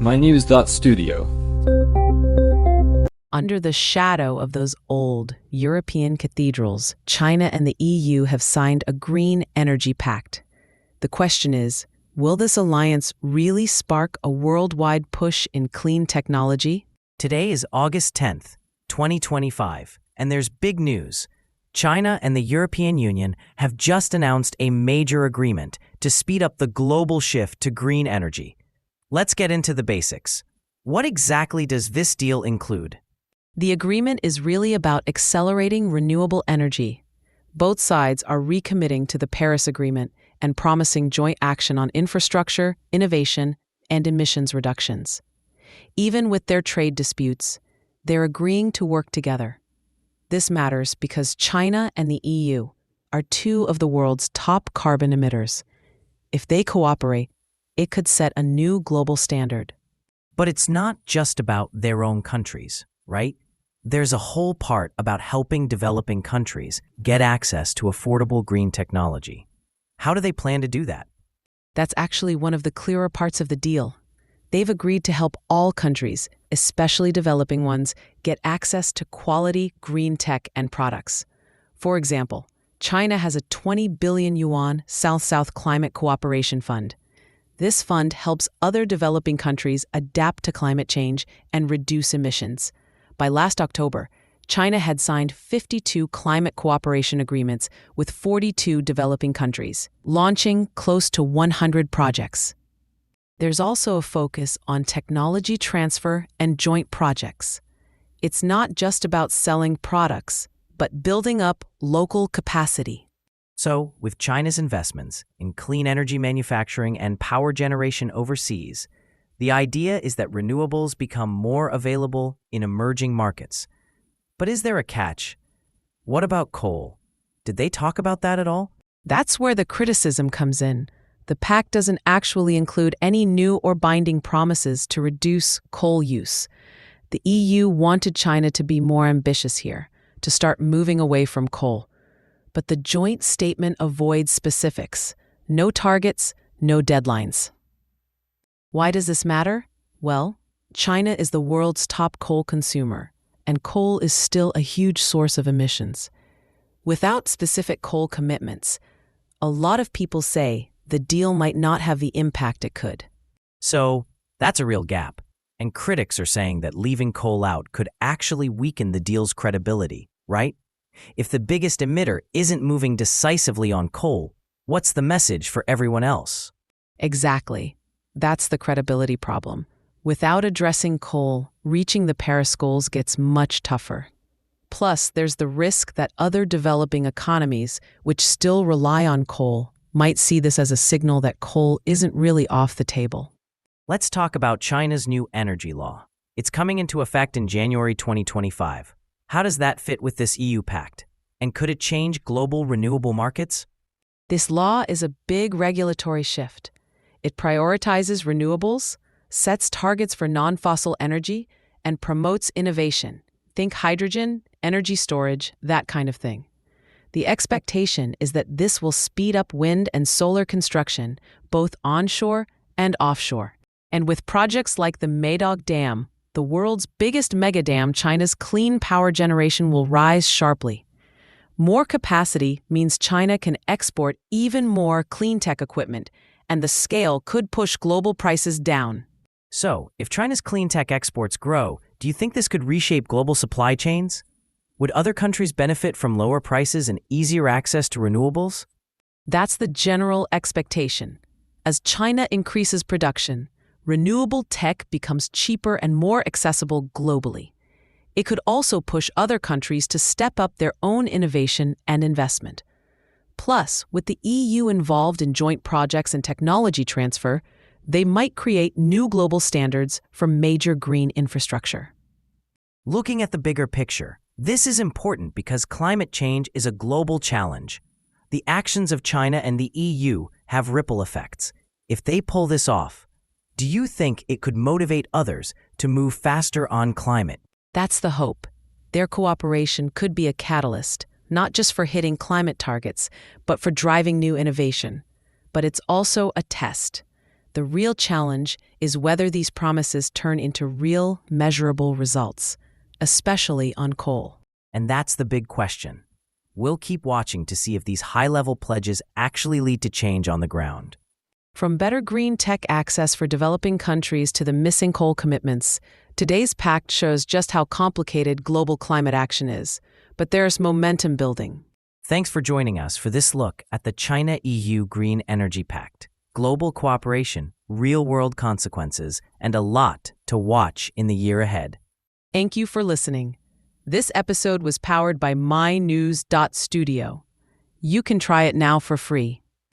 mynews.studio. Under the shadow of those old European cathedrals, China and the EU have signed a green energy pact. The question is, will this alliance really spark a worldwide push in clean technology? Today is August 10th, 2025, and there's big news. China and the European Union have just announced a major agreement to speed up the global shift to green energy. Let's get into the basics. What exactly does this deal include? The agreement is really about accelerating renewable energy. Both sides are recommitting to the Paris Agreement and promising joint action on infrastructure, innovation, and emissions reductions. Even with their trade disputes, they're agreeing to work together. This matters because China and the EU are two of the world's top carbon emitters. If they cooperate, it could set a new global standard. But it's not just about their own countries, right? There's a whole part about helping developing countries get access to affordable green technology. How do they plan to do that? That's actually one of the clearer parts of the deal. They've agreed to help all countries, especially developing ones, get access to quality green tech and products. For example, China has a 20 billion yuan South-South Climate Cooperation Fund. This fund helps other developing countries adapt to climate change and reduce emissions. By last October, China had signed 52 climate cooperation agreements with 42 developing countries, launching close to 100 projects. There's also a focus on technology transfer and joint projects. It's not just about selling products, but building up local capacity. So, with China's investments in clean energy manufacturing and power generation overseas, the idea is that renewables become more available in emerging markets. But is there a catch? What about coal? Did they talk about that at all? That's where the criticism comes in. The pact doesn't actually include any new or binding promises to reduce coal use. The EU wanted China to be more ambitious here, to start moving away from coal. But the joint statement avoids specifics. No targets, no deadlines. Why does this matter? Well, China is the world's top coal consumer, and coal is still a huge source of emissions. Without specific coal commitments, a lot of people say the deal might not have the impact it could. So, that's a real gap. And critics are saying that leaving coal out could actually weaken the deal's credibility, right? If the biggest emitter isn't moving decisively on coal, what's the message for everyone else? Exactly. That's the credibility problem. Without addressing coal, reaching the Paris goals gets much tougher. Plus, there's the risk that other developing economies, which still rely on coal, might see this as a signal that coal isn't really off the table. Let's talk about China's new energy law. It's coming into effect in January 2025. How does that fit with this EU pact? And could it change global renewable markets? This law is a big regulatory shift. It prioritizes renewables, sets targets for non-fossil energy, and promotes innovation. Think hydrogen, energy storage, that kind of thing. The expectation is that this will speed up wind and solar construction, both onshore and offshore. And with projects like the Meidog Dam, the world's biggest mega dam, China's clean power generation will rise sharply. More capacity means China can export even more clean tech equipment, and the scale could push global prices down. So, if China's clean tech exports grow, do you think this could reshape global supply chains? Would other countries benefit from lower prices and easier access to renewables? That's the general expectation. As China increases production, renewable tech becomes cheaper and more accessible globally. It could also push other countries to step up their own innovation and investment. Plus, with the EU involved in joint projects and technology transfer, they might create new global standards for major green infrastructure. Looking at the bigger picture, this is important because climate change is a global challenge. The actions of China and the EU have ripple effects. If they pull this off, do you think it could motivate others to move faster on climate? That's the hope. Their cooperation could be a catalyst, not just for hitting climate targets, but for driving new innovation. But it's also a test. The real challenge is whether these promises turn into real, measurable results, especially on coal. And that's the big question. We'll keep watching to see if these high-level pledges actually lead to change on the ground. From better green tech access for developing countries to the missing coal commitments, today's pact shows just how complicated global climate action is. But there's momentum building. Thanks for joining us for this look at the China-EU Green Energy Pact. Global cooperation, real-world consequences, and a lot to watch in the year ahead. Thank you for listening. This episode was powered by mynews.studio. You can try it now for free.